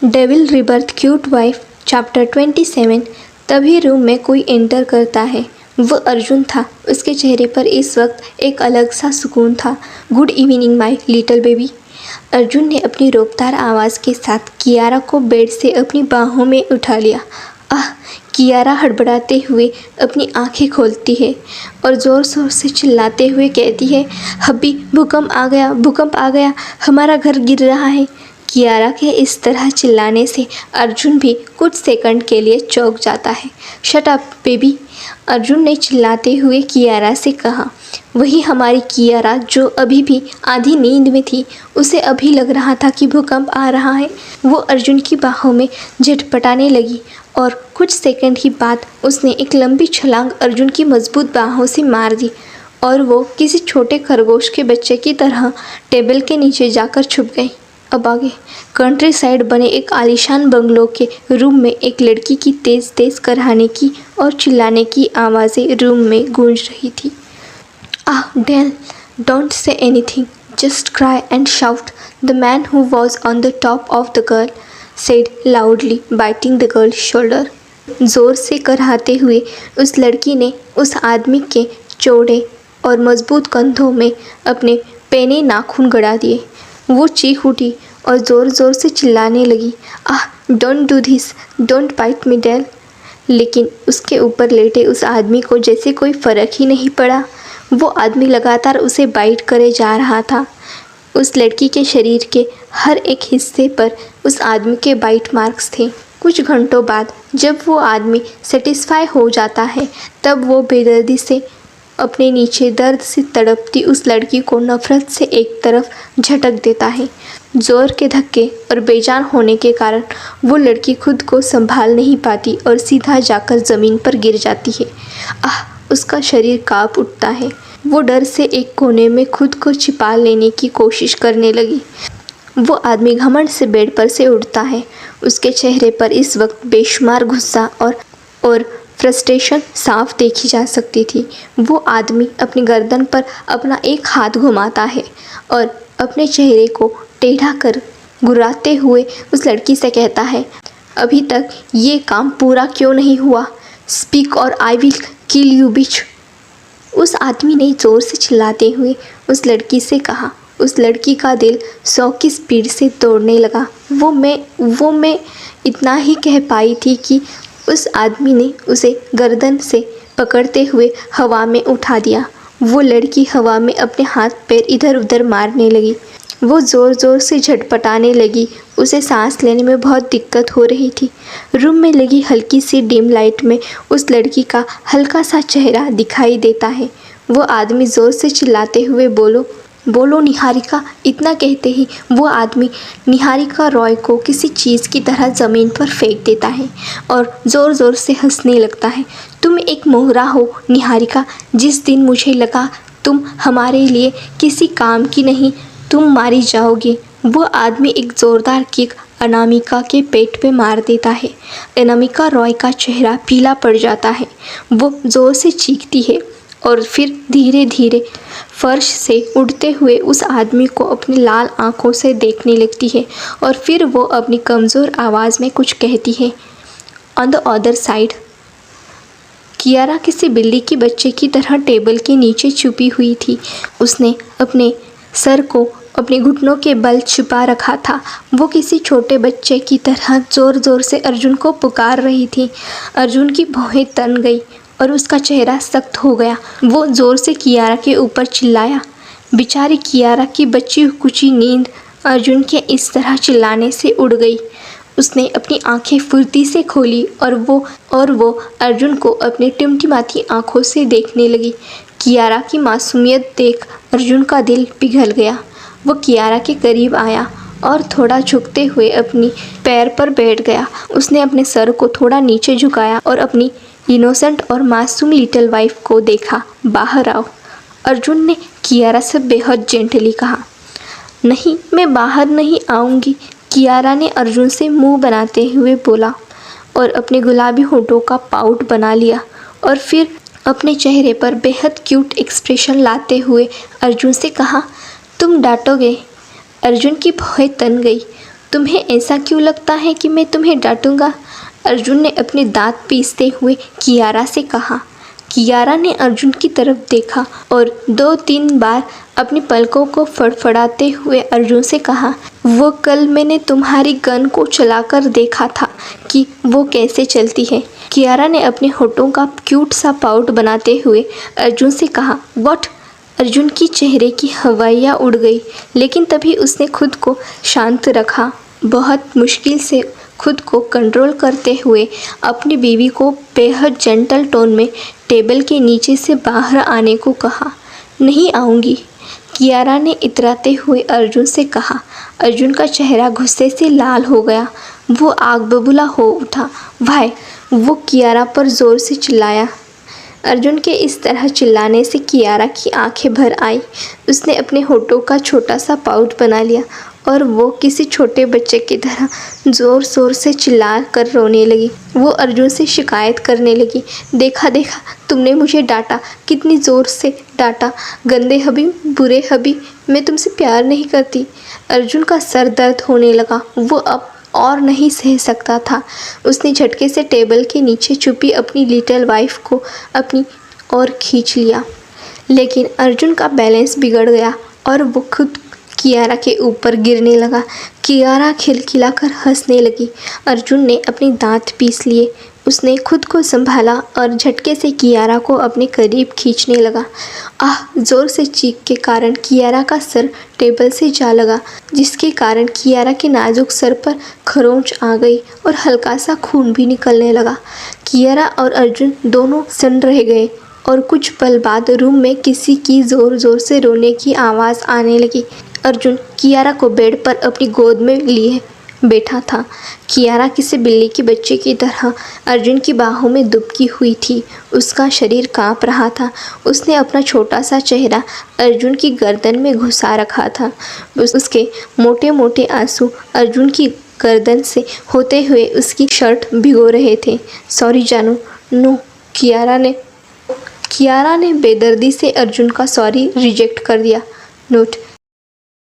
Devil rebirth cute wife chapter 27। तभी room में कोई एंटर करता है। वो अर्जुन था। उसके चेहरे पर इस वक्त एक अलग सा सुकून था। Good evening my little baby. Arjun ने अपनी रोकतार आवाज़ के साथ कियारा को बेड से अपनी बाहों में उठा लिया। आह! कियारा हड़बड़ाते हुए अपनी आंखें खोलती है और ज़ोर ज़ोर से चिल्लाते हुए कहती है, हब्बी भूकंप आ गया, भूकंप आ गया, हमारा घर गिर रहा है। कियारा के इस तरह चिल्लाने से अर्जुन भी कुछ सेकंड के लिए चौंक जाता है। शट अप बेबी, अर्जुन ने चिल्लाते हुए कियारा से कहा। वही हमारी कियारा जो अभी भी आधी नींद में थी, उसे अभी लग रहा था कि भूकंप आ रहा है। वो अर्जुन की बाहों में झटपटाने लगी और कुछ सेकंड ही बाद उसने एक लंबी छलांग अर्जुन की मजबूत बाहों से मार दी और वो किसी छोटे खरगोश के बच्चे की तरह टेबल के नीचे जाकर छुप गई। अब आगे कंट्री साइड बने एक आलीशान बंगलों के रूम में एक लड़की की तेज़ तेज़ कराहने की और चिल्लाने की आवाज़ें रूम में गूंज रही थी। Ah Dale, don't say anything, just cry and shout, the man who was on the top of the girl said loudly, biting the girl shoulder. ज़ोर से कराहते हुए उस लड़की ने उस आदमी के चौड़े और मजबूत कंधों में अपने पैने नाखून गड़ा दिए। वो चीख उठी और ज़ोर ज़ोर से चिल्लाने लगी, ah don't do this, don't bite me Dale. लेकिन उसके ऊपर लेटे उस आदमी को जैसे कोई फ़र्क ही नहीं पड़ा। वो आदमी लगातार उसे बाइट करे जा रहा था। उस लड़की के शरीर के हर एक हिस्से पर उस आदमी के बाइट मार्क्स थे। कुछ घंटों बाद जब वो आदमी सेटिस्फाई हो जाता है, तब वो बेदर्दी से अपने नीचे दर्द से तड़पती उस लड़की को नफ़रत से एक तरफ झटक देता है। ज़ोर के धक्के और बेजान होने के कारण वो लड़की खुद को संभाल नहीं पाती और सीधा जाकर ज़मीन पर गिर जाती है। आह! उसका शरीर कांप उठता है। वो डर से एक कोने में खुद को छिपा लेने की कोशिश करने लगी। वो आदमी घमंड से बेड पर से उठता है। उसके चेहरे पर इस वक्त बेशुमार गुस्सा और फ्रस्ट्रेशन साफ देखी जा सकती थी। वो आदमी अपनी गर्दन पर अपना एक हाथ घुमाता है और अपने चेहरे को टेढ़ा कर गुर्राते हुए उस लड़की से कहता है, अभी तक ये काम पूरा क्यों नहीं हुआ? स्पीक और आई विल किल यू बिच। उस आदमी ने ज़ोर से चिल्लाते हुए उस लड़की से कहा। उस लड़की का दिल 100 की स्पीड से दौड़ने लगा। वो मैं इतना ही कह पाई थी कि उस आदमी ने उसे गर्दन से पकड़ते हुए हवा में उठा दिया। वो लड़की हवा में अपने हाथ पैर इधर उधर मारने लगी। वो ज़ोर ज़ोर से झटपटाने लगी। उसे सांस लेने में बहुत दिक्कत हो रही थी। रूम में लगी हल्की सी डिम लाइट में उस लड़की का हल्का सा चेहरा दिखाई देता है। वो आदमी ज़ोर से चिल्लाते हुए बोलो निहारिका। इतना कहते ही वो आदमी निहारिका रॉय को किसी चीज़ की तरह ज़मीन पर फेंक देता है और ज़ोर ज़ोर से हंसने लगता है। तुम एक मोहरा हो निहारिका। जिस दिन मुझे लगा तुम हमारे लिए किसी काम की नहीं, तुम मारी जाओगी। वो आदमी एक ज़ोरदार किक अनामिका के पेट पे मार देता है। अनामिका रॉय का चेहरा पीला पड़ जाता है। वो ज़ोर से चीखती है और फिर धीरे धीरे फर्श से उड़ते हुए उस आदमी को अपनी लाल आंखों से देखने लगती है और फिर वो अपनी कमज़ोर आवाज़ में कुछ कहती है। On the other side Kiara किसी बिल्ली की बच्चे की तरह टेबल के नीचे छुपी हुई थी। उसने अपने सर को अपने घुटनों के बल छुपा रखा था। वो किसी छोटे बच्चे की तरह ज़ोर ज़ोर से अर्जुन को पुकार रही थी। अर्जुन की भौहें तन गई और उसका चेहरा सख्त हो गया। वो ज़ोर से कियारा के ऊपर चिल्लाया। बेचारी कियारा की बची कुची नींद अर्जुन के इस तरह चिल्लाने से उड़ गई। उसने अपनी आंखें फुर्ती से खोली और वो अर्जुन को अपनी टिमटिमाती आंखों से देखने लगी। कियारा की मासूमियत देख अर्जुन का दिल पिघल गया। वो कियारा के करीब आया और थोड़ा झुकते हुए अपनी पैर पर बैठ गया। उसने अपने सर को थोड़ा नीचे झुकाया और अपनी इनोसेंट और मासूम लिटिल वाइफ को देखा। बाहर आओ, अर्जुन ने कियारा से बेहद जेंटली कहा। नहीं, मैं बाहर नहीं आऊँगी, कियारा ने अर्जुन से मुंह बनाते हुए बोला और अपने गुलाबी होठों का पाउट बना लिया और फिर अपने चेहरे पर बेहद क्यूट एक्सप्रेशन लाते हुए अर्जुन से कहा, तुम डांटोगे? अर्जुन की भौहें तन गई। तुम्हें ऐसा क्यों लगता है कि मैं तुम्हें डांटूंगा? अर्जुन ने अपने दांत पीसते हुए कियारा से कहा। कियारा ने अर्जुन की तरफ देखा और 2-3 बार अपनी पलकों को फड़फड़ाते हुए अर्जुन से कहा, वो कल मैंने तुम्हारी गन को चलाकर देखा था कि वो कैसे चलती है। कियारा ने अपने होठों का क्यूट सा पाउट बनाते हुए अर्जुन से कहा, व्हाट? अर्जुन की चेहरे की हवाइयाँ उड़ गई, लेकिन तभी उसने खुद को शांत रखा। बहुत मुश्किल से खुद को कंट्रोल करते हुए अपनी बीवी को बेहद जेंटल टोन में टेबल के नीचे से बाहर आने को कहा। नहीं आऊँगी, कियारा ने इतराते हुए अर्जुन से कहा। अर्जुन का चेहरा गुस्से से लाल हो गया। वो आग बबूला हो उठा। भाई, वो कियारा पर ज़ोर से चिल्लाया। अर्जुन के इस तरह चिल्लाने से कियारा की आंखें भर आई। उसने अपने होठों का छोटा सा पाउट बना लिया और वो किसी छोटे बच्चे की तरह ज़ोर ज़ोर से चिल्ला कर रोने लगी। वो अर्जुन से शिकायत करने लगी, देखा देखा, तुमने मुझे डांटा, कितनी ज़ोर से डांटा, गंदे हबी, बुरे हबी, मैं तुमसे प्यार नहीं करती। अर्जुन का सर दर्द होने लगा। वो अब और नहीं सह सकता था। उसने झटके से टेबल के नीचे छुपी अपनी लिटिल वाइफ को अपनी ओर खींच लिया, लेकिन अर्जुन का बैलेंस बिगड़ गया और वो खुद कियारा के ऊपर गिरने लगा। कियारा खिलखिलाकर हंसने लगी। अर्जुन ने अपने दांत पीस लिए। उसने खुद को संभाला और झटके से कियारा को अपने करीब खींचने लगा। आह! ज़ोर से चीख के कारण कियारा का सर टेबल से जा लगा, जिसके कारण कियारा के नाजुक सर पर खरोंच आ गई और हल्का सा खून भी निकलने लगा। कियारा और अर्जुन दोनों सन्न रह गए और कुछ पल बाद रूम में किसी की ज़ोर ज़ोर से रोने की आवाज़ आने लगी। अर्जुन कियारा को बेड पर अपनी गोद में लिए बैठा था। कियारा किसी बिल्ली के बच्चे की तरह अर्जुन की बाहों में दुबकी हुई थी। उसका शरीर कांप रहा था। उसने अपना छोटा सा चेहरा अर्जुन की गर्दन में घुसा रखा था। उसके मोटे मोटे आंसू अर्जुन की गर्दन से होते हुए उसकी शर्ट भिगो रहे थे। सॉरी जानू। नो, कियारा ने बेदर्दी से अर्जुन का सॉरी रिजेक्ट कर दिया। नोट: